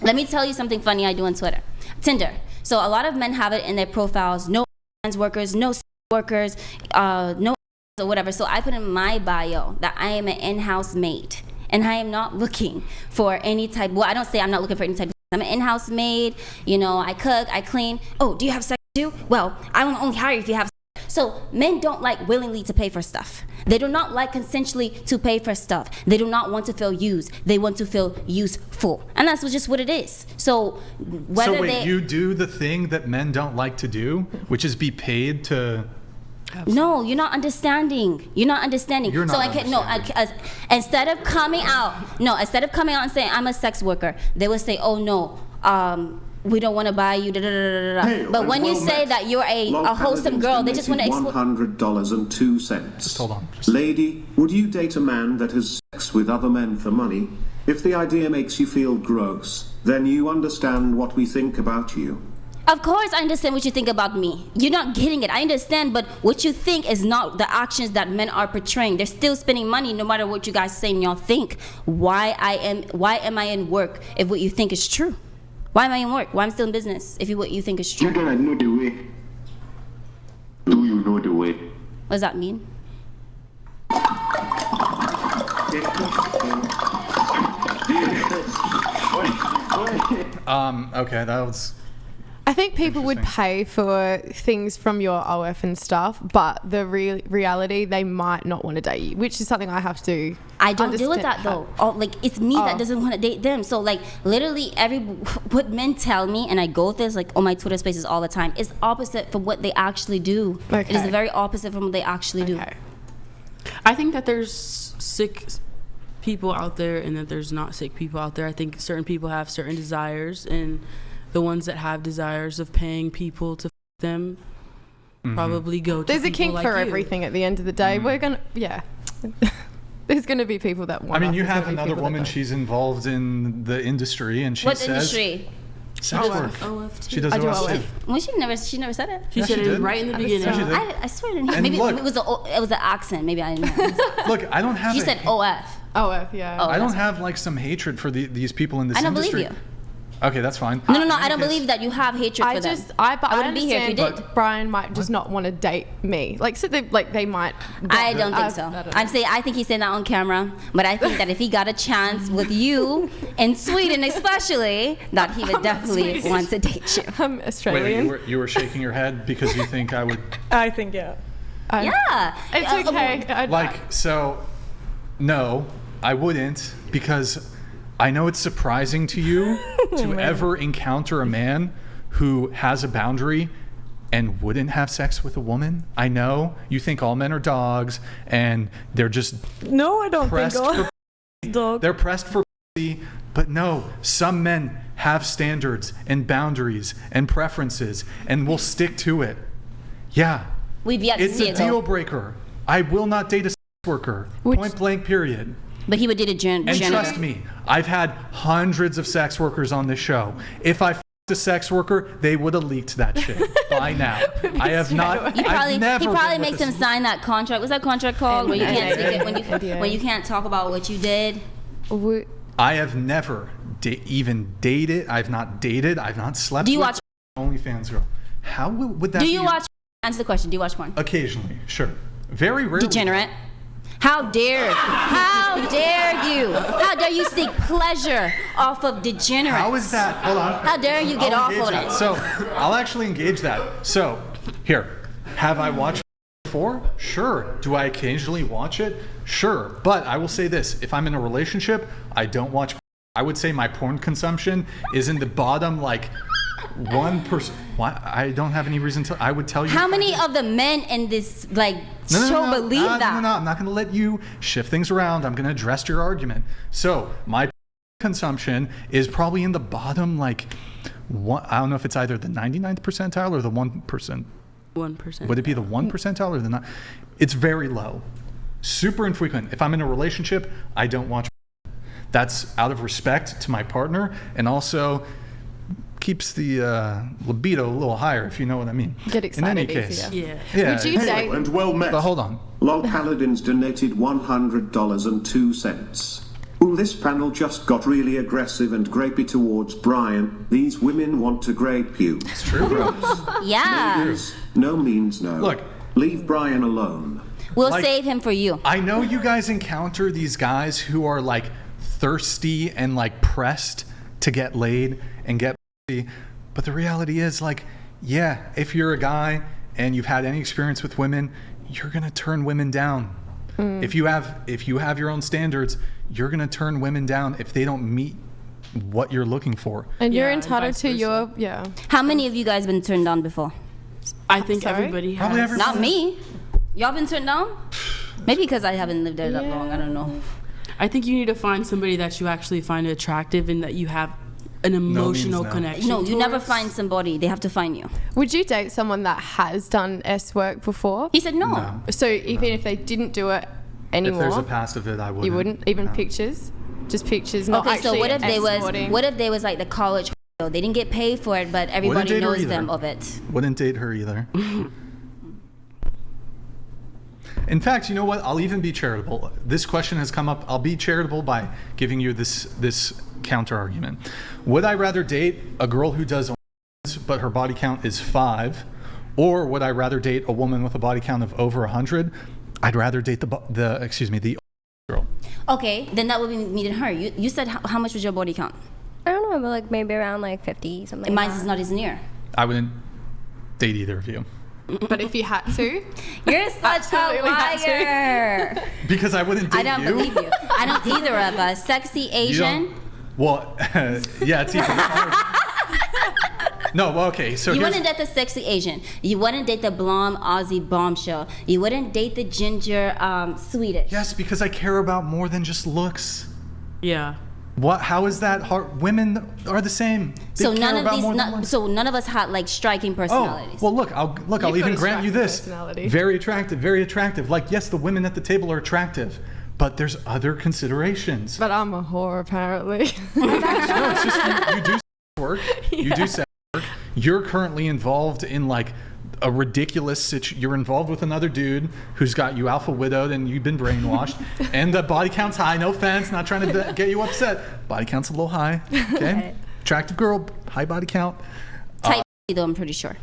Let me tell you something funny I do on Tinder. So a lot of men have it in their profiles, no trans workers, no workers, no or whatever. So I put in my bio that I am an in-house maid. And I am not looking for any type, well, I don't say I'm not looking for any type of, I'm an in-house maid, you know, I cook, I clean. Oh, do you have sex too? Well, I will only hire you if you have sex. So men don't like willingly to pay for stuff. They do not like consensually to pay for stuff. They do not want to feel used. They want to feel useful. And that's just what it is. So whether you do the thing that men don't like to do, which is be paid to... No, you're not understanding. You're not understanding. You're not so understanding. Instead of coming out and saying I'm a sex worker, they would say, oh no, we don't want to buy you. Da, da, da, da. Hey, but when you say that you're a wholesome girl, they just want to $100.02. Just hold on. Lady, would you date a man that has sex with other men for money? If the idea makes you feel gross, then you understand what we think about you. Of course, I understand what you think about me. You're not getting it. I understand, but what you think is not the actions that men are portraying. They're still spending money no matter what you guys say and y'all think. Why am I in work if what you think is true? Why am I in work? Why am I still in business if what you think is true? You don't know the way. Do you know the way? What does that mean? Okay, that was... I think people would pay for things from your OF and stuff, but the reality, they might not want to date you, which is something I have to I don't deal with that though. It's me that doesn't want to date them. So like literally what men tell me, and I go with this like on my Twitter spaces all the time, is opposite from what they actually do. Okay. It is the very opposite from what they actually do. I think that there's sick people out there and that there's not sick people out there. I think certain people have certain desires, and the ones that have desires of paying people to them probably go to There's a kink like for you. Everything at the end of the day. We're going to, there's going to be people that want I mean, you us. have another woman, she's involved in the industry, and she What says... industry? Sex work. OF She does I do OF too. OF. Well, she never said it. She said she it did. right in the beginning. she did. I swear I didn't hear. And Maybe look- it was an accent. Maybe I didn't know. Look, I don't have... She said OF. OF, yeah. Oh. I don't have like some hatred for these people in this I don't industry. believe you. Okay, that's fine. No, In I any don't case- believe that you have hatred for them. I wouldn't be here if you understand, did. but Brian might just not want to date me. Like, so they might. I don't think so. I don't know. I think he's saying that on camera, but I think that if he got a chance with you in Sweden, especially, that he would definitely want to date you. I'm Australian. Wait, you were shaking your head because you think I would... I think, yeah. Yeah, It's okay. So, no, I wouldn't, because I know it's surprising to you to ever encounter a man who has a boundary and wouldn't have sex with a woman. I know you think all men are dogs and they're just No, I don't think pressed all for dog. they're pressed for pussy, but no, some men have standards and boundaries and preferences and will stick to it. Yeah, we've yet to it's see a it deal though. breaker. I will not date a sex worker. Point blank, period. But he would date a janitor. And trust me, I've had hundreds of sex workers on this show. If I f***ed a sex worker, they would have leaked that shit by now. I have not. He probably been makes with him sign that contract. What's that contract called? Where you can't speak it NDA. when you can't talk about what you did. I have never even dated. I've not dated. I've not slept. Do you with watch? OnlyFans girl? How would that? Do be? you watch? Answer the question. Do you watch porn? Occasionally, sure. Very rarely. Degenerate. How dare you? How dare you? How dare you seek pleasure off of degenerates? How is that? Hold on. How dare you get off engage on that. it? So I'll actually engage that. So here, have I watched before? Sure. Do I occasionally watch it? Sure. But I will say this: if I'm in a relationship, I don't watch. I would say my porn consumption is in the bottom, like 1%. Why? I don't have any reason to. I would tell you. How many of the men in this show believe that? No, I'm not going to let you shift things around. I'm going to address your argument. So my consumption is probably in the bottom, like I don't know if it's either the 99th percentile or the 1%. 1%. Would it be the 1 percentile or the not? It's very low, super infrequent. If I'm in a relationship, I don't watch. That's out of respect to my partner, and also keeps the libido a little higher, if you know what I mean. Get excited in any case. easier. Yeah. Would you say? Hello and well met. But hold on. Lol Paladins donated $100.02. Ooh, this panel just got really aggressive and grapey towards Brian. These women want to grape you. It's true, bro. Yeah. Ladies, no means no. Look. Leave Brian alone. We'll Like- save him for you. I know you guys encounter these guys who are like thirsty and like pressed to get laid and get pussy, but the reality is like, yeah, if you're a guy and you've had any experience with women, you're gonna turn women down. If you have your own standards, you're gonna turn women down if they don't meet what you're looking for. And you're Yeah, and entitled vice to versa. your, yeah. How many of you guys been turned down before? I think Sorry? everybody has. Probably every- Not me. Y'all been turned down? Maybe because I haven't lived there that long. I don't know. I think you need to find somebody that you actually find attractive and that you have an emotional no. connection. No, you never towards. find somebody. They have to find you. Would you date someone that has done S work before? He said no. No. So even if they didn't do it If there's a anymore, past of it, I wouldn't. you wouldn't? Even No. pictures? Just pictures, not Okay, so actually what if they was escorting? what if they was like the college they didn't get paid for it, but everybody date her knows either. them of it. Wouldn't date her either. In fact, you know what? I'll even be charitable. This question has come up. I'll be charitable by giving you this counter argument. Would I rather date a girl who does OnlyFans but her body count is 5, or would I rather date a woman with a body count of over 100? I'd rather date the girl. Okay, then that would be me and her. You said how much was your body count? I don't know, but like maybe around like 50 something. And like mine that. is not as near. I wouldn't date either of you But if you had to, You're such a Absolutely had to. liar. because I wouldn't date I don't you. believe you. I don't either of us. Sexy You Asian. don't- Well, yeah, it's even hard. No, well, okay. So You here's, wouldn't date the sexy Asian. You wouldn't date the blonde Aussie bombshell. You wouldn't date the ginger Swedish. yes, because I care about more than just looks. Yeah. What? How is that hard? Women are the same. They So care none of about these, more than looks. so none of us had like striking Oh, personalities. well, look, I'll You've even got a grant you striking this. personality. Very attractive, very attractive. Like, yes, the women at the table are attractive, but there's other considerations. but I'm a whore apparently. No, it's just you do sex work. You do sex work. You're currently involved in like a ridiculous you're involved with another dude who's got you alpha widowed and you've been brainwashed, and the body count's high. No offense, not trying to get you upset. Body count's a little high. Okay, attractive girl, high body count. Type though, I'm pretty sure.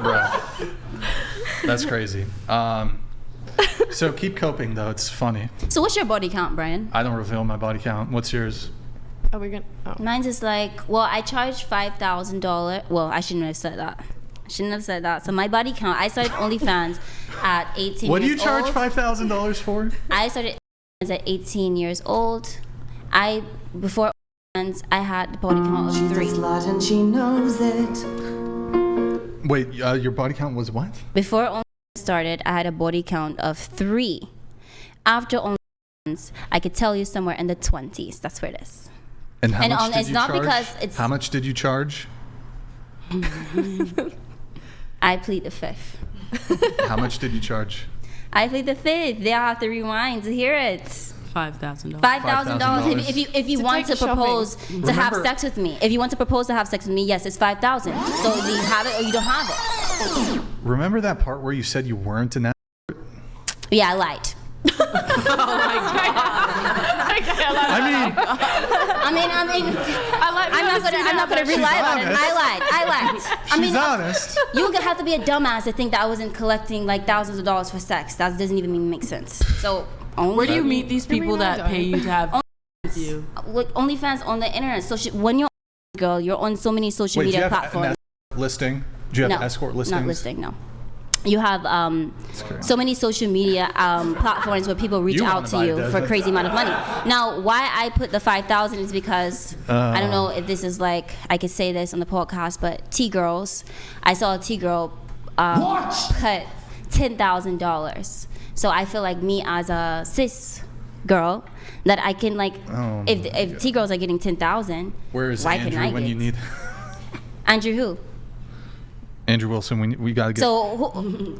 Bro, that's crazy. So keep coping though. It's funny. So what's your body count, Brian? I don't reveal my body count. What's yours? Are we going? Oh. Mine's is like, well, I charge $5,000. Well, I shouldn't have said that. So my body count, I started OnlyFans at 18 What do years you charge old. $5,000 for? I started OnlyFans at 18 years old. Before OnlyFans, I had the body count of 3. And she knows it. Wait, your body count was what? Before OnlyFans started, I had a body count of 3. After OnlyFans, I could tell you somewhere in the 20s. That's where it is. And how And much on- did it's you not charge? because it's- How much did you charge? I plead the 5th. How much did you charge? I plead the 5th. They'll have to rewind to hear it. $5,000. $5,000 if you want to take shopping. propose to have Remember- sex with me. If you want to propose to have sex with me, yes, it's $5,000. So do you have it or you don't have it? Remember that part where you said you weren't in that? Yeah, I lied. I mean, I'm not gonna rely on it. honest. I lied. I she's mean, honest. you would have to be a dumbass to think that I wasn't collecting like thousands of dollars for sex. That doesn't even make sense. So only Where do you meet these people really that don't. pay you to have with you? like OnlyFans on the internet? So when you're a girl, you're on so many social Wait, do you media have platforms. an escort listing? Do you have No, escort listings? not listing. No. You have so many social media platforms where people reach You out wanna to buy you those, for a but- crazy amount of money. Now, why I put the 5,000 is because I don't know if this is like I could say this on the podcast, but T girls, I saw a T girl put $10,000. So I feel like me as a cis girl that I can like Oh if T girls are getting 10,000, Where is why Andrew can I when get you need Andrew who? Andrew Wilson? We gotta get. So who, oh,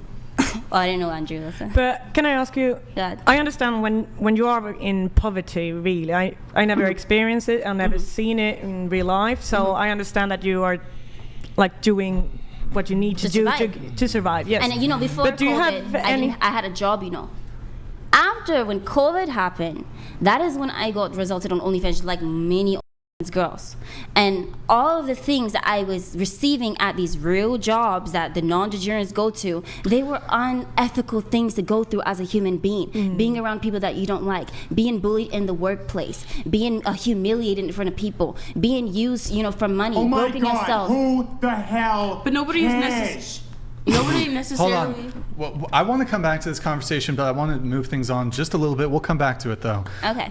I didn't know Andrew Wilson. But can I ask you? God. I understand when you are in poverty. Really, I never experienced it. I've never seen it in real life. So I understand that you are like doing what you need to, To do survive. to survive. Yes. And you know, before But do you COVID, have any? I had a job. You know, after when COVID happened, that is when I got resulted on OnlyFans, like many OnlyFans girls, and all of the things that I was receiving at these real jobs that the non-degenerates go to, they were unethical things to go through as a human being. Being around people that you don't like, being bullied in the workplace, being humiliated in front of people, being used, you know, for money, Oh my broken God, yourself. who the hell But nobody is cares? Nobody Hold necessarily. on. Well, I want to come back to this conversation, but I want to move things on just a little bit. We'll come back to it though. Okay.